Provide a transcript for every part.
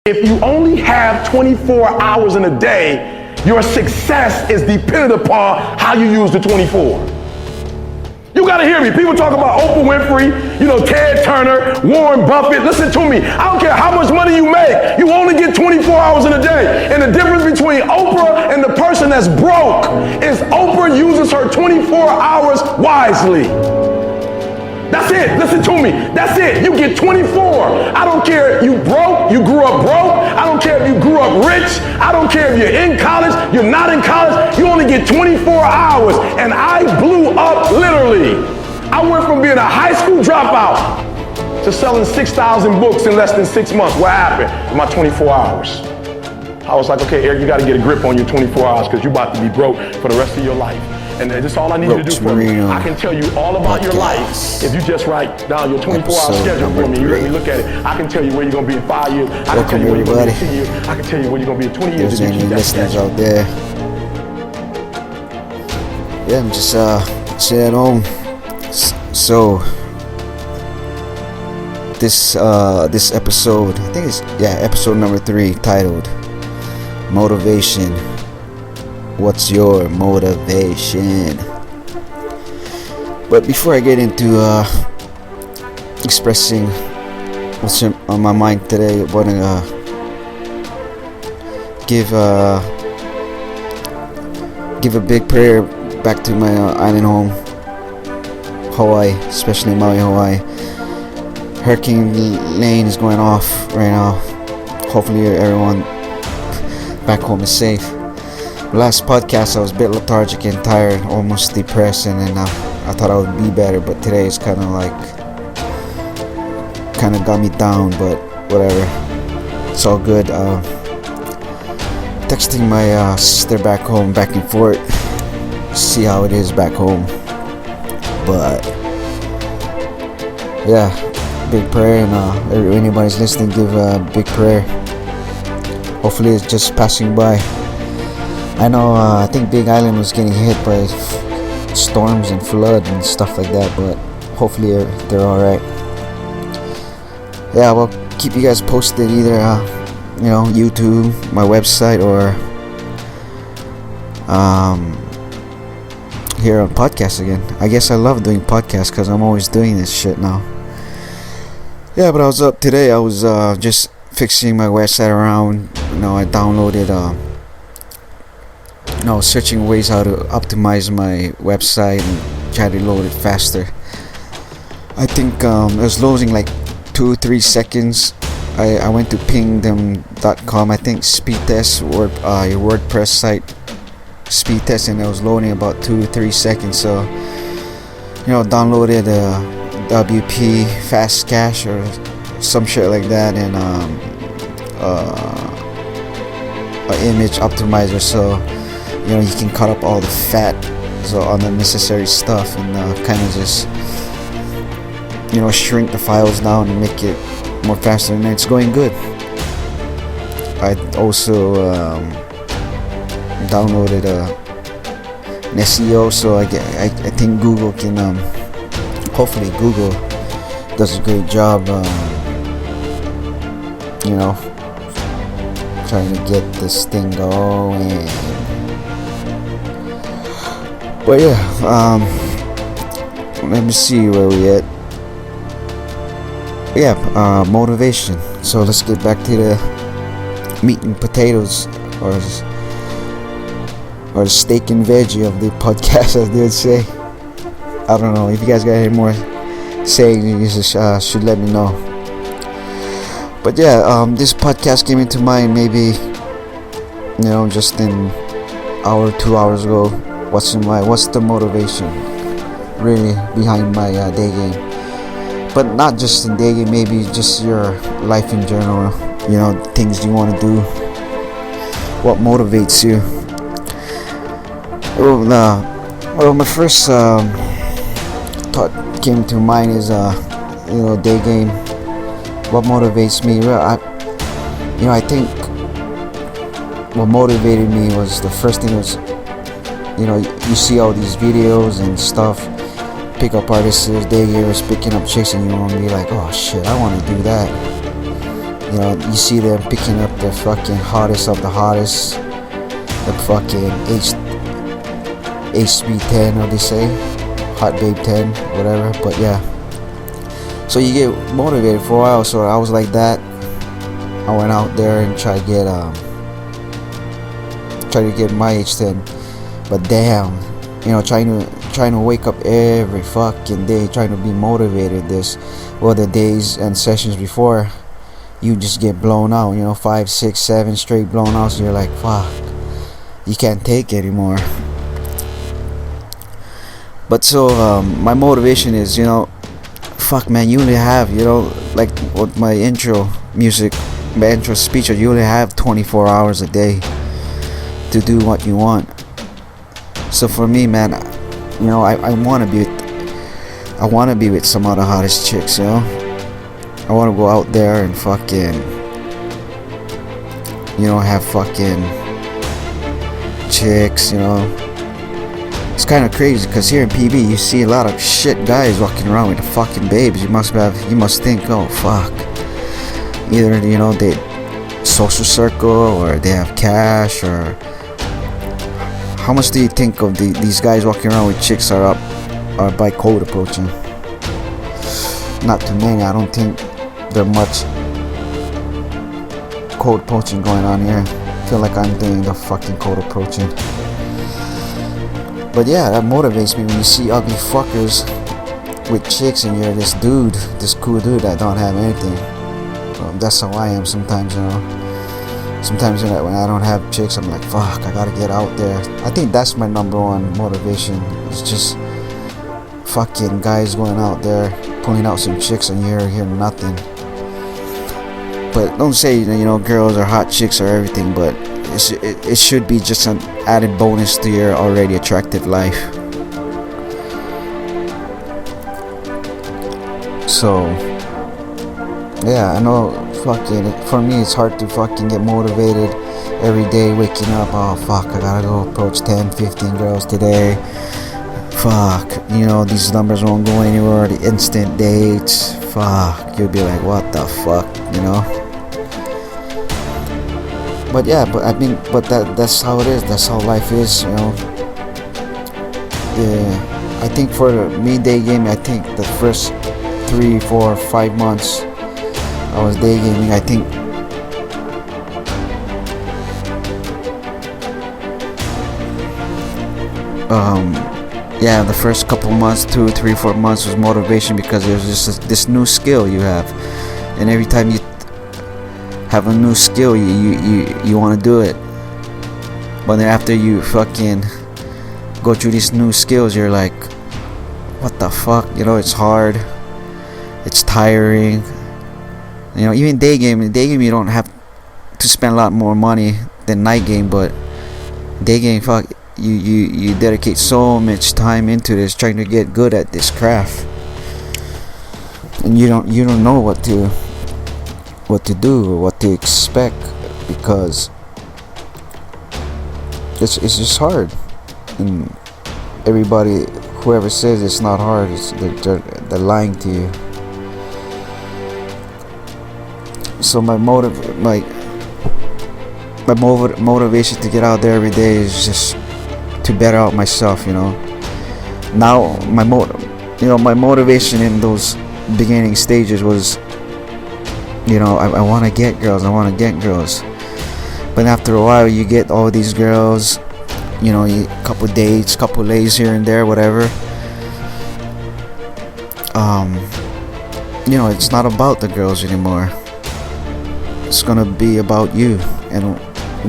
If you only have 24 hours in a day, your success is dependent upon how you use the 24. You gotta hear me. People talk about Oprah Winfrey, Ted Turner, Warren Buffett. Listen to me. I don't care how much money you make. You only get 24 hours in a day. And the difference between Oprah and the person that's broke is Oprah uses her 24 hours wisely. That's it. Listen to me. That's it. You get 24. I don't care if you broke, you grew up broke. I don't care if you grew up rich. I don't care if you're in college, you're not in college. You only get 24 hours. And I blew up literally. I went from being a high school dropout to selling 6,000 books in less than 6 months. What happened? In my 24 hours. I was like, okay, Eric, you got to get a grip on your 24 hours because you're about to be broke for the rest of your life. And that's all I need you to do for me. I can tell you all about your life if you just write down your 24-hour schedule for me. You let me look at it. I can tell you where you're going to be in 5 years. I can tell you where you're going to be in 10 years. I can tell you where you're going to be in 20 years. There's any listeners out there? Yeah, I'm just sitting at home. So this episode, I think it's episode number 3, titled Motivation. What's your motivation? But before I get into expressing what's on my mind today, I want to give a big prayer back to my island home, Hawaii, especially Maui, Hawaii. Hurricane Lane is going off right now. Hopefully everyone back home is safe. Last podcast I was a bit lethargic and tired, almost depressed, and then I thought I would be better, but today it's kind of got me down, but whatever, it's all good. Texting my sister back home, back and forth, see how it is back home. But yeah, big prayer, and anybody's listening, give a big prayer. Hopefully it's just passing by. I know, I think Big Island was getting hit by storms and flood and stuff like that, but hopefully they're alright. Yeah, we'll keep you guys posted either, YouTube, my website, or here on podcast again. I guess I love doing podcasts because I'm always doing this shit now. Yeah, but I was up today. I was just fixing my website around. I downloaded searching ways how to optimize my website and try to load it faster. I think it was loading like 2-3 seconds. I went to pingdom.com, I think speed test, your WordPress site speed test, and it was loading about 2-3 seconds. So downloaded WP fast cache or some shit like that, and an image optimizer, so you can cut up all the fat, so unnecessary stuff, and kind of just shrink the files down and make it more faster, and it's going good. I also downloaded an SEO, so I think Google can hopefully Google does a great job trying to get this thing going. But yeah, let me see where we at. Yeah, motivation. So let's get back to the meat and potatoes, or the steak and veggie of the podcast, as they would say. I don't know. If you guys got any more saying, you just should let me know. But yeah, this podcast came into mind maybe just an hour, 2 hours ago. What's the motivation really behind my day game? But not just in day game, maybe just your life in general. Things you want to do. What motivates you? Well, my first thought came to mind is day game. What motivates me? Well, I think what motivated me was, the first thing was, you see all these videos and stuff, pickup artists, day years picking up chicks, and you want to be like, oh shit, I want to do that. You know, you see them picking up the fucking hottest of the hottest, the fucking HB10, or they say Hot Babe 10, whatever. But yeah, so you get motivated for a while. So I was like that. I went out there and tried to get my H10, but damn, you know, trying to wake up every fucking day, trying to be motivated. The days and sessions before, you just get blown out. You know, 5, 6, 7 straight blown out. So you're like, fuck, you can't take it anymore. But so my motivation is, you know, fuck man, you only have, you know, like with my intro music, my intro speech, you only have 24 hours a day to do what you want. So for me, man, you know, I want to be with some of the hottest chicks, you know. I want to go out there and fucking, you know, have fucking chicks, you know. It's kind of crazy because here in PB you see a lot of shit guys walking around with the fucking babes. You must think, oh fuck, either, you know, they social circle or they have cash. Or how much do you think of these guys walking around with chicks are by cold approaching? Not too many. I don't think there much cold approaching going on here. I feel like I'm doing the fucking cold approaching. But yeah, that motivates me when you see ugly fuckers with chicks and you're this cool dude that don't have anything. That's how I am sometimes, you know. Sometimes, you know, when I don't have chicks, I'm like, fuck, I gotta get out there. I think that's my number one motivation. It's just fucking guys going out there, pulling out some chicks, and you're hearing nothing. But don't say, you know, girls or hot chicks or everything, but it should be just an added bonus to your already attractive life. So yeah, I know fucking, for me it's hard to fucking get motivated every day, waking up, oh fuck, I gotta go approach 10, 15 girls today. Fuck, you know, these numbers won't go anywhere, the instant dates, fuck, you'll be like, what the fuck, you know. But yeah, that's how it is. That's how life is, you know. Yeah, I think for me, day gaming, I think the first 3, 4, 5 months I was day gaming. I think yeah, the first couple months, 2, 3, 4 months was motivation because there's just this new skill you have, and every time you have a new skill, you want to do it. But then after you fucking go through these new skills, you're like, what the fuck, you know, it's hard, it's tiring. You know, even day game you don't have to spend a lot more money than night game, but day game, fuck, you dedicate so much time into this, trying to get good at this craft, and you don't know what to do or what to expect, because it's just hard. And everybody, whoever says it's not hard, they're lying to you. So my motivation to get out there every day is just to better out myself, you know. Now my motivation in those beginning stages was, you know, I want to get girls, but after a while you get all these girls, you know, a couple dates, couple lays here and there, whatever. You know, it's not about the girls anymore. It's gonna be about you and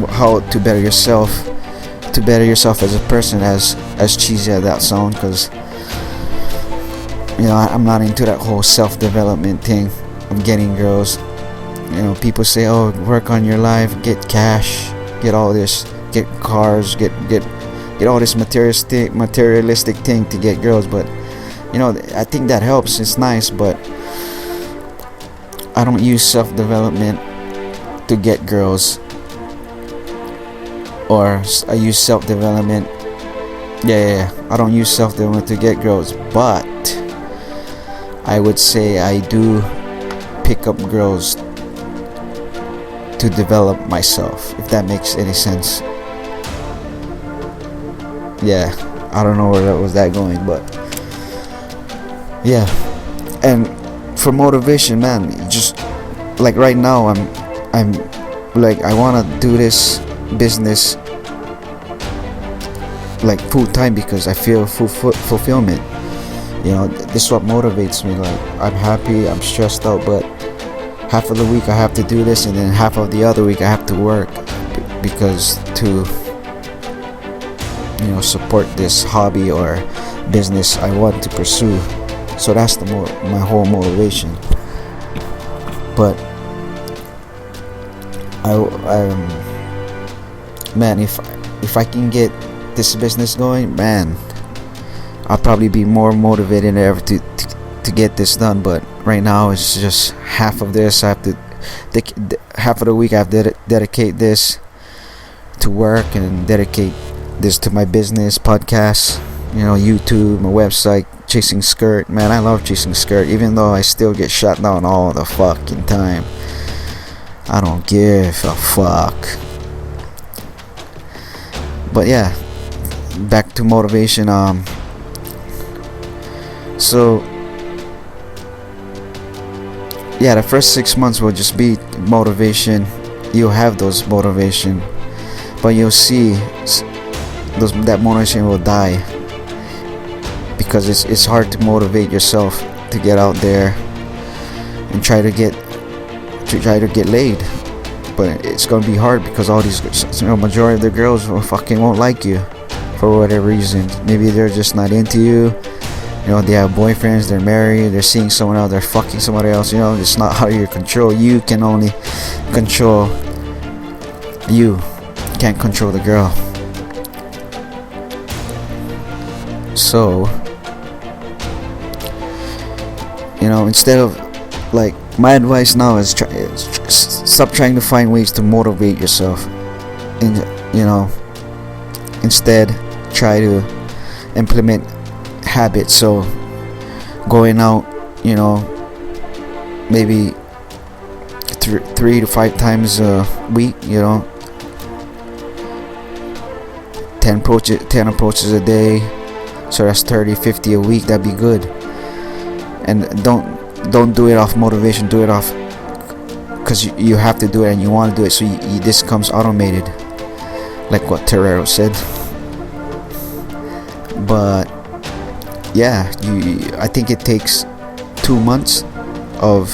how to better yourself as a person, as cheesy as that sound, because, you know, I'm not into that whole self-development thing of getting girls. You know, people say, oh, work on your life, get cash, get all this, get cars, get all this materialistic thing to get girls. But, you know, I think that helps, it's nice, but I don't use self-development to get girls, or I use self-development, I don't use self-development to get girls, but I would say I do pick up girls to develop myself, if that makes any sense. Yeah, I don't know where that was going, but yeah. And for motivation, man, just like right now, I'm like, I want to do this business like full time because I feel fulfillment. You know, this is what motivates me. Like, I'm happy, I'm stressed out, but half of the week I have to do this, and then half of the other week I have to work because to, you know, support this hobby or business I want to pursue. So that's my whole motivation. But man, if I can get this business going, man, I'll probably be more motivated than ever to get this done. But right now it's just half of this. I have to half of the week I have to dedicate this to work and dedicate this to my business, podcast, you know, YouTube, my website, Chasing Skirt. Man, I love Chasing Skirt, even though I still get shut down all the fucking time. I don't give a fuck. But yeah, back to motivation. So yeah, the first 6 months will just be motivation. You'll have those motivation, but you'll see that motivation will die because it's hard to motivate yourself to get out there and try to get laid. But it's gonna be hard because all these, you know, majority of the girls won't like you for whatever reason. Maybe they're just not into you. You know, they have boyfriends, they're married, they're seeing someone else, they're fucking somebody else. You know, it's not out of your control. You can only control you. Can't control the girl. So, you know, instead of, like, my advice now is stop trying to find ways to motivate yourself, and, you know, instead try to implement habits. So going out, you know, maybe 3 to 5 times a week, you know, 10 approaches a day, so that's 30-50 a week. That'd be good. And don't do it off motivation, do it off because you have to do it and you want to do it, so this comes automated, like what Terrero said. But yeah, I think it takes 2 months of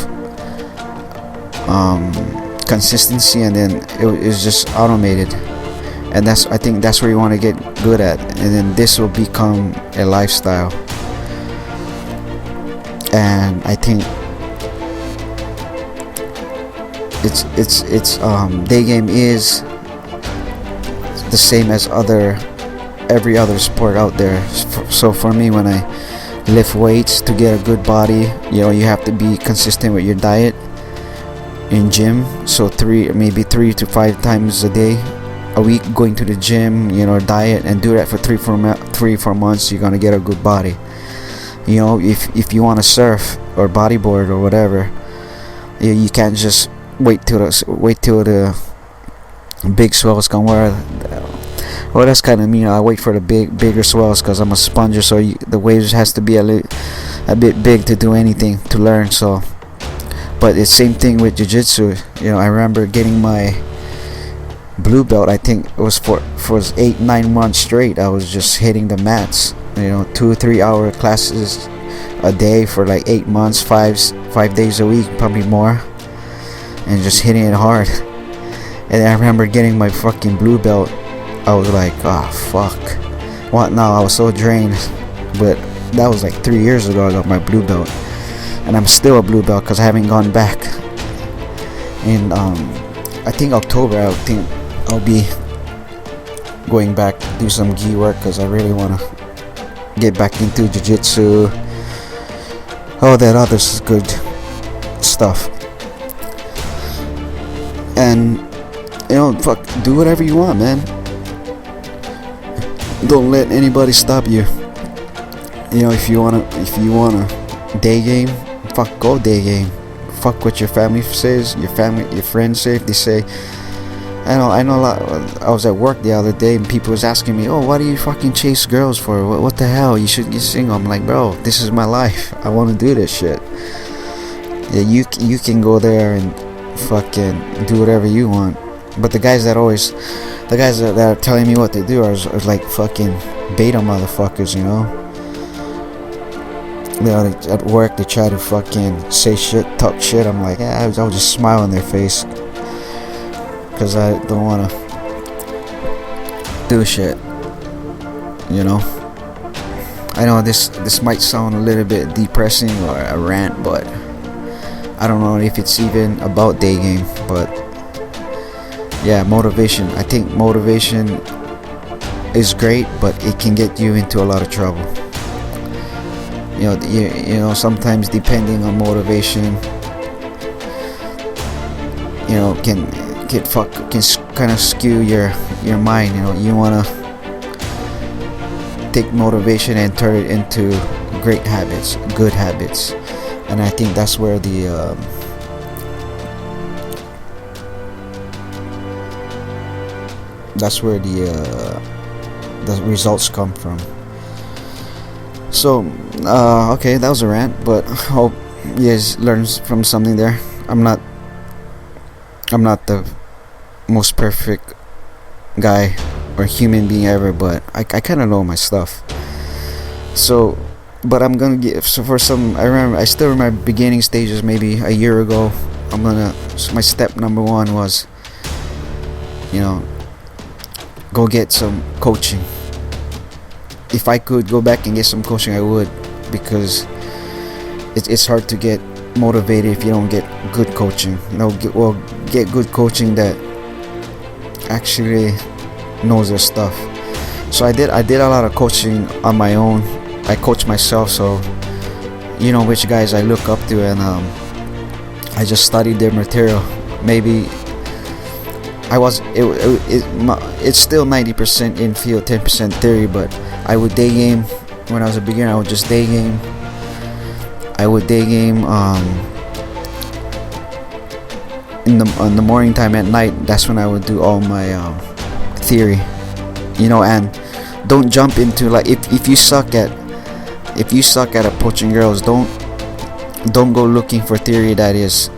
consistency, and then it's just automated. And I think that's where you want to get good at, and then this will become a lifestyle. And I think it's day game is the same as every other sport out there. So for me, when I lift weights to get a good body, you know, you have to be consistent with your diet in gym. So 3 to 5 times a week going to the gym, you know, diet, and do that for 3-4 months. You're gonna get a good body. You know, if you want to surf or bodyboard or whatever, you can't just wait till the big swells come. Well, that's kind of mean. I wait for the bigger swells because I'm a sponger, so the waves has to be a bit big to do anything, to learn. So, but it's same thing with jiu-jitsu. You know, I remember getting my blue belt. I think it was for 8-9 months straight. I was just hitting the mats. You know, 2-3 hour classes a day for like 8 months, 5 days a week, probably more, and just hitting it hard. And I remember getting my fucking blue belt. I was like, oh fuck, what now? I was so drained. But that was like 3 years ago I got my blue belt, and I'm still a blue belt because I haven't gone back. In I think October, I'll be going back, do some gi work, because I really want to get back into jiu-jitsu, all that other good stuff. And, you know, fuck, do whatever you want, man. Don't let anybody stop you. You know, if you wanna day game, fuck, go day game. fuck what your family says, your friends say. If they say, I know a lot. I was at work the other day and people was asking me, oh, why do you fucking chase girls for? What the hell? You should get single. I'm like, bro, this is my life. I want to do this shit. Yeah, you can go there and fucking do whatever you want. But the guys that are telling me what to do are like fucking beta motherfuckers, you know. They are at work, they try to fucking say shit, talk shit. I'm like, yeah, I'll just smile in their face, cause I don't wanna do shit, you know. I know this might sound a little bit depressing or a rant, but I don't know if it's even about day game. But yeah, motivation. I think motivation is great, but it can get you into a lot of trouble. You know, sometimes depending on motivation, you know, can kind of skew your mind. You know, you wanna take motivation and turn it into great habits, good habits, and I think that's where the results come from. So, okay, that was a rant, but hope you guys learned from something there. I'm not the most perfect guy or human being ever, but I kind of know my stuff. So, but I'm gonna give I still remember beginning stages maybe a year ago. My step number one was, you know, go get some coaching. If I could go back and get some coaching, I would, because it's hard to get motivated if you don't get good coaching. You know, get good coaching that actually knows their stuff. So I did a lot of coaching on my own. I coach myself, so you know which guys I look up to, and I just studied their material. Maybe it's still 90% infield, 10% theory, but I would day game. When I was a beginner, I would just day game. I would day game in the morning time. At night, that's when I would do all my theory, you know. And don't jump into, like, if you suck at approaching girls, don't go looking for theory that is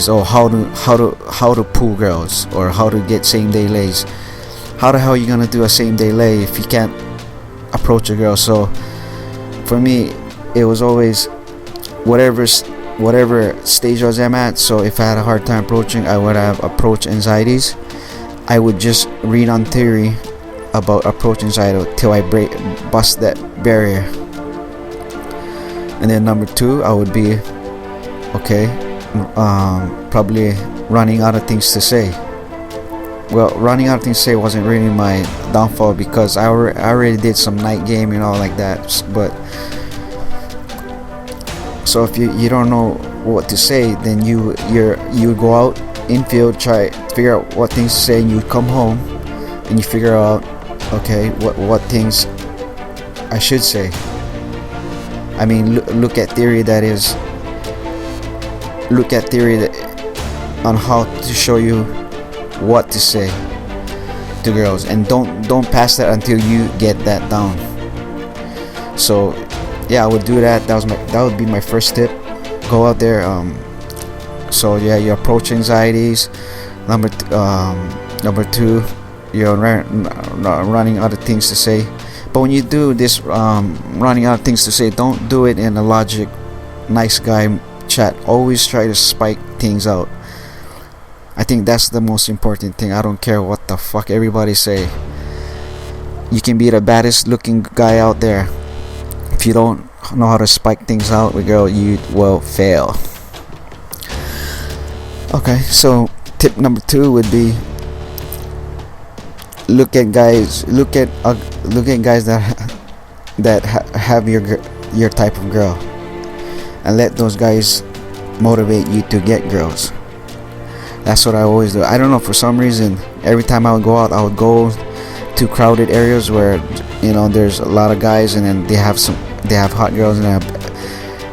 how to pull girls or how to get same day lays. How the hell are you gonna do a same day lay if you can't approach a girl? So for me, it was always whatever stage I was at. So if I had a hard time approaching, I would have approach anxieties. I would just read on theory about approach anxiety till I bust that barrier. And then number two, I would be probably running out of things to say. Well, running out of things to say wasn't really my downfall, because I already did some night game and all like that. But so if you don't know what to say, then you go out infield, try to figure out what things to say, and you come home and you figure out, okay, what things I should say. I mean, look at theory on how to show you what to say to girls, and don't pass that until you get that down. So yeah, I would do that. That would be my first tip. Go out there. So yeah, your approach anxieties. Number two, you're running out of things to say. But when you do this running out of things to say, don't do it in a logic nice guy chat. Always try to spike things out. I think that's the most important thing. I don't care what the fuck everybody say. You can be the baddest looking guy out there. If you don't know how to spike things out with girl, you will fail. Okay, so tip number 2 would be look at guys that have your type of girl, and let those guys motivate you to get girls. That's what I always do. I don't know, for some reason, every time I would go out, I would go to crowded areas where, you know, there's a lot of guys, and then they have hot girls, and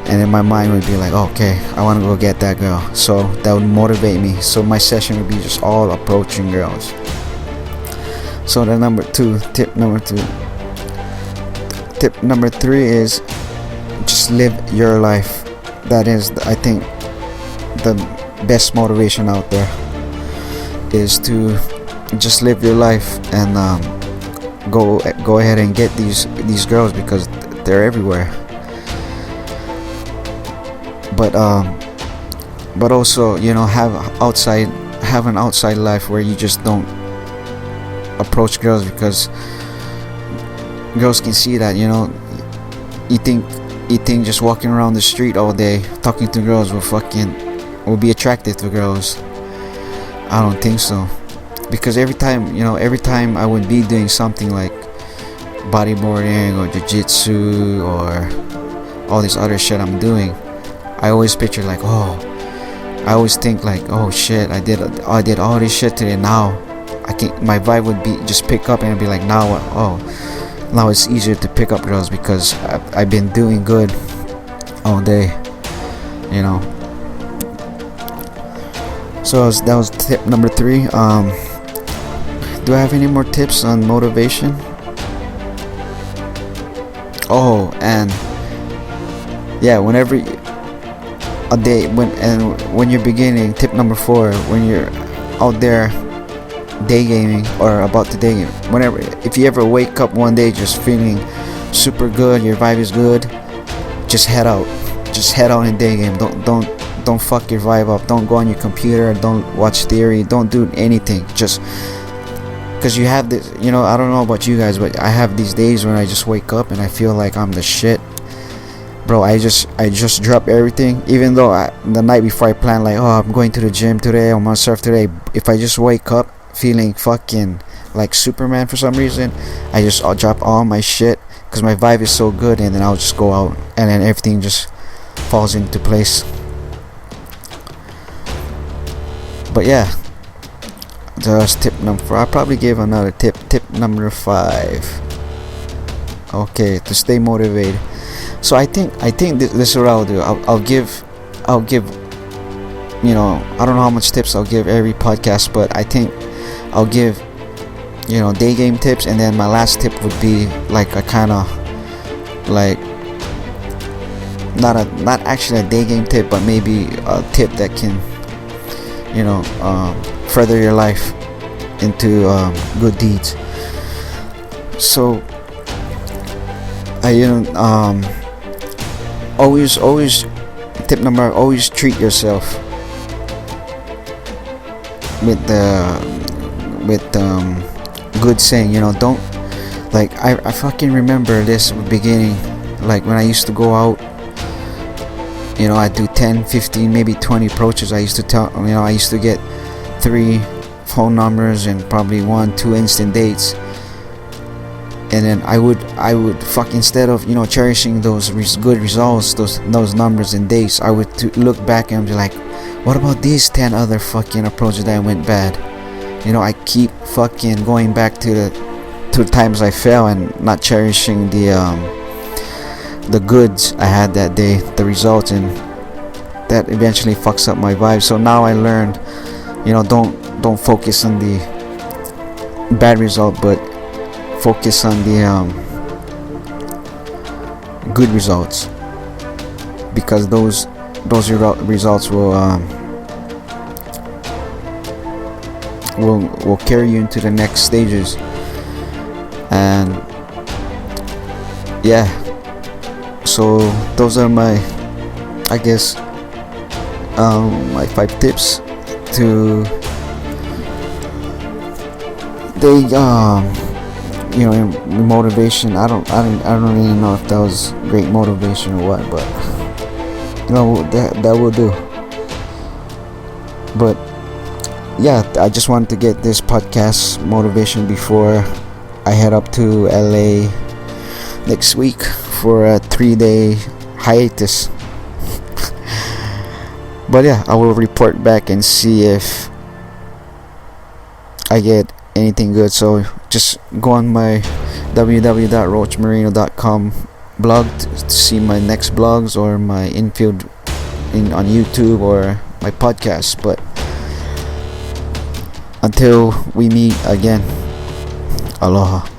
and then my mind would be like, okay, I want to go get that girl. So that would motivate me. So my session would be just all approaching girls. So the tip number two. Tip number three is just live your life. That is, I think, the best motivation out there is to just live your life and go ahead and get these girls, because they're everywhere. But also, have an outside life where you just don't approach girls, because girls can see that. You think just walking around the street all day talking to girls will be attractive to girls. I don't think so, because every time I would be doing something like bodyboarding or jiu-jitsu or all this other shit I'm doing, I always picture like, I always think like, oh shit, I did all this shit today. Now my vibe would be just pick up, and it'd be like, now it's easier to pick up girls because I've been doing good all day. So that was tip number 3. Do I have any more tips on motivation? Oh, and yeah, whenever a day when you're beginning, tip number 4, when you're out there day gaming or about to day game, if you ever wake up one day just feeling super good, your vibe is good, just head out and day game. Don't fuck your vibe up. Don't go on your computer, don't watch theory, don't do anything, just because you have this, I don't know about you guys, but I have these days when I just wake up and I feel like I'm the shit, bro. I just drop everything, even though the night before I plan like, I'm going to the gym today, I'm gonna surf today. If I just wake up feeling fucking like Superman for some reason, I'll drop all my shit because my vibe is so good, and then I'll just go out and then everything just falls into place. But yeah, that's tip number 4. I'll probably give another tip number 5. Okay, to stay motivated. So I think this is what I'll do. I'll give I don't know how much tips I'll give every podcast, but I think I'll give day game tips, and then my last tip would be like a kind of like not actually a day game tip, but maybe a tip that can further your life into good deeds. So always tip number, always treat yourself with good saying. Don't, like, I fucking remember this beginning, like when I used to go out, I do 10, 15, maybe 20 approaches. I used to tell, I used to get 3 phone numbers and probably 1, 2 instant dates. And then I would instead of cherishing those good results, those numbers and dates, I would look back and be like, what about these 10 other fucking approaches that went bad? I keep fucking going back to the times I fell and not cherishing the goods I had that day, the results, and that eventually fucks up my vibe. So now I learned, don't focus on the bad result, but focus on the good results, because those results will carry you into the next stages. And yeah, so those are my, I guess, my 5 tips to motivation. I don't really know if that was great motivation or what, but that will do. But yeah, I just wanted to get this podcast motivation before I head up to LA next week for a 3-day hiatus. But yeah, I will report back and see if I get anything good. So just go on my www.roachmarino.com blog to see my next blogs or my infield on YouTube or my podcast. But until we meet again, aloha.